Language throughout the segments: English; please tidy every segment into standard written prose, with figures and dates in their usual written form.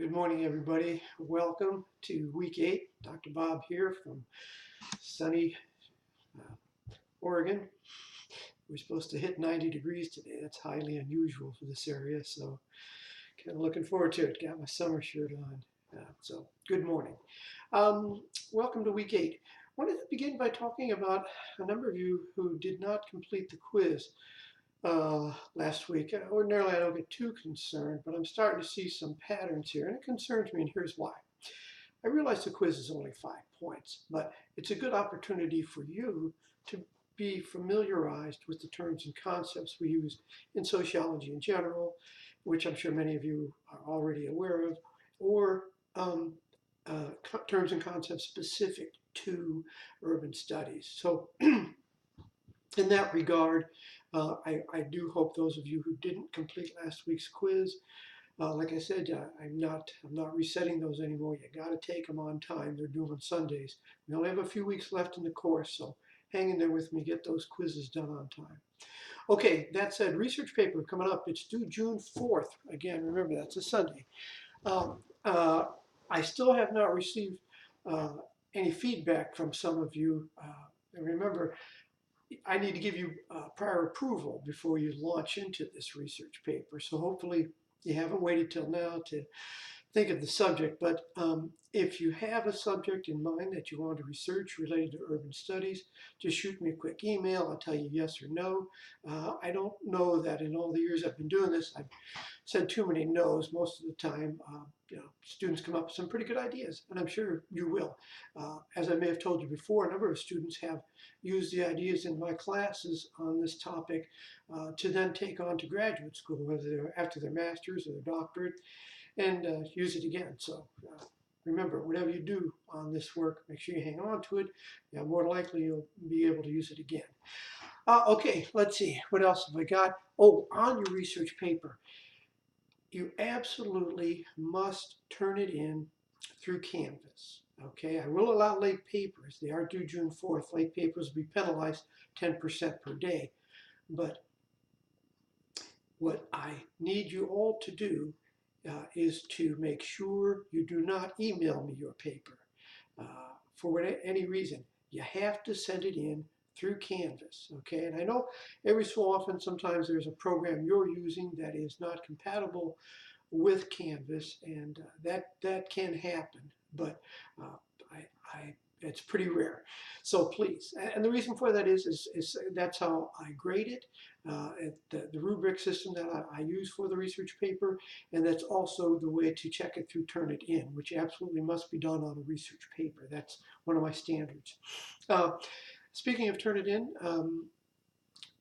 Good morning, everybody. Welcome to week 8. Dr. Bob here from sunny Oregon. We're supposed to hit 90 degrees today. That's highly unusual for this area, so kind of looking forward to it. Got my summer shirt on. So good morning. Welcome to week 8. I wanted to begin by talking about a number of you who did not complete the quiz last week. Ordinarily, I don't get too concerned, but I'm starting to see some patterns here, and it concerns me, and here's why. I realize the quiz is only 5 points, but it's a good opportunity for you to be familiarized with the terms and concepts we use in sociology in general, which I'm sure many of you are already aware of, or terms and concepts specific to urban studies. So in that regard, I do hope those of you who didn't complete last week's quiz, like I said, I'm not resetting those anymore. You got to take them on time. They're due on Sundays. We only have a few weeks left in the course, so hang in there with me. Get those quizzes done on time. Okay, that said, research paper coming up. It's due June 4th. Again, remember that's a Sunday. Um, uh, I still have not received any feedback from some of you. And remember, I need to give you prior approval before you launch into this research paper. So hopefully you haven't waited till now to think of the subject, but if you have a subject in mind that you want to research related to urban studies, just shoot me a quick email. I'll tell you yes or no. I don't know that in all the years I've been doing this, I've said too many no's. Most of the time, students come up with some pretty good ideas, and I'm sure you will. As I may have told you before, a number of students have used the ideas in my classes on this topic to then take on to graduate school, whether they're after their master's or their doctorate, and use it again. So remember, whatever you do on this work, make sure you hang on to it. Yeah, more likely you'll be able to use it again. Okay, let's see. What else have I got? Oh, on your research paper, you absolutely must turn it in through Canvas. Okay, I will allow late papers. They are due June 4th. Late papers will be penalized 10% per day. But what I need you all to do is to make sure you do not email me your paper for any reason. You have to send it in through Canvas, okay? And I know every so often, sometimes there's a program you're using that is not compatible with Canvas, and that can happen, but it's pretty rare. So please, and the reason for that is that's how I grade it, the rubric system that I use for the research paper, and that's also the way to check it through Turnitin, which absolutely must be done on a research paper. That's one of my standards. Speaking of Turnitin,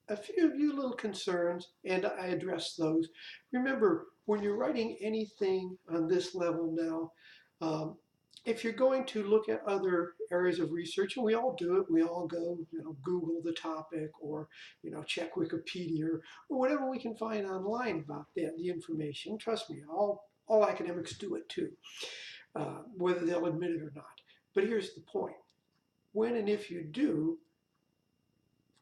a few of you little concerns, and I address those. Remember, when you're writing anything on this level now, if you're going to look at other areas of research, and we all do it, we all go, Google the topic, or check Wikipedia, or whatever we can find online about the information. Trust me, all academics do it too, whether they'll admit it or not. But here's the point: when and if you do,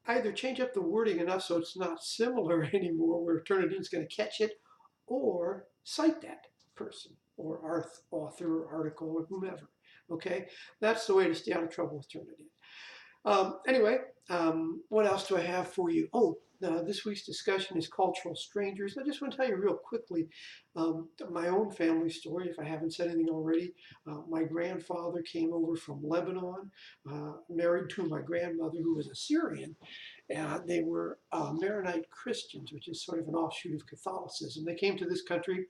either change up the wording enough so it's not similar anymore, where Turnitin's going to catch it, or cite that person or author or article or whomever. Okay, that's the way to stay out of trouble with Turnitin. Anyway, what else do I have for you? Oh, this week's discussion is cultural strangers. I just want to tell you real quickly my own family story, if I haven't said anything already. My grandfather came over from Lebanon, married to my grandmother, who was a Syrian. They were Maronite Christians, which is sort of an offshoot of Catholicism. They came to this country.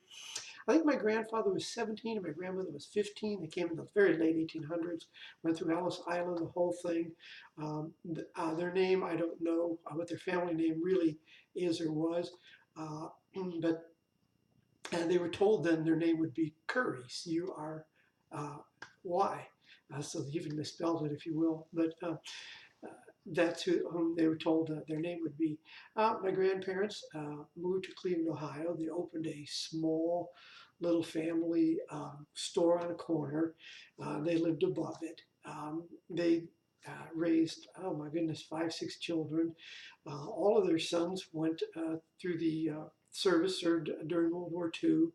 I think my grandfather was 17 and my grandmother was 15. They came in the very late 1800s, went through Ellis Island, the whole thing. Their name, I don't know what their family name really is or was, but they were told then their name would be Curry, C-U-R-Y. So they even misspelled it, if you will. But that's whom they were told their name would be. My grandparents moved to Cleveland, Ohio. They opened a small little family store on a corner. They lived above it. They raised, oh my goodness, 5, 6 children. All of their sons went through the service, served during World War II.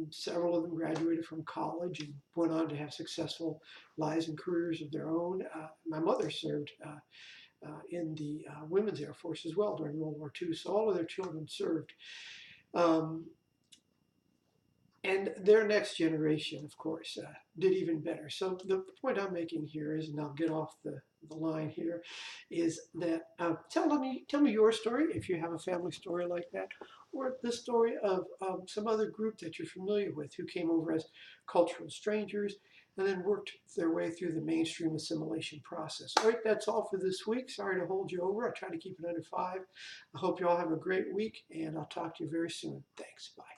Several of them graduated from college and went on to have successful lives and careers of their own. My mother served in the Women's Air Force as well during World War II, so all of their children served. Um, and their next generation, of course, did even better. So the point I'm making here is, and I'll get off the line here, is that tell me your story if you have a family story like that, or the story of some other group that you're familiar with who came over as cultural strangers and then worked their way through the mainstream assimilation process. All right, that's all for this week. Sorry to hold you over. I try to keep it under 5. I hope you all have a great week, and I'll talk to you very soon. Thanks. Bye.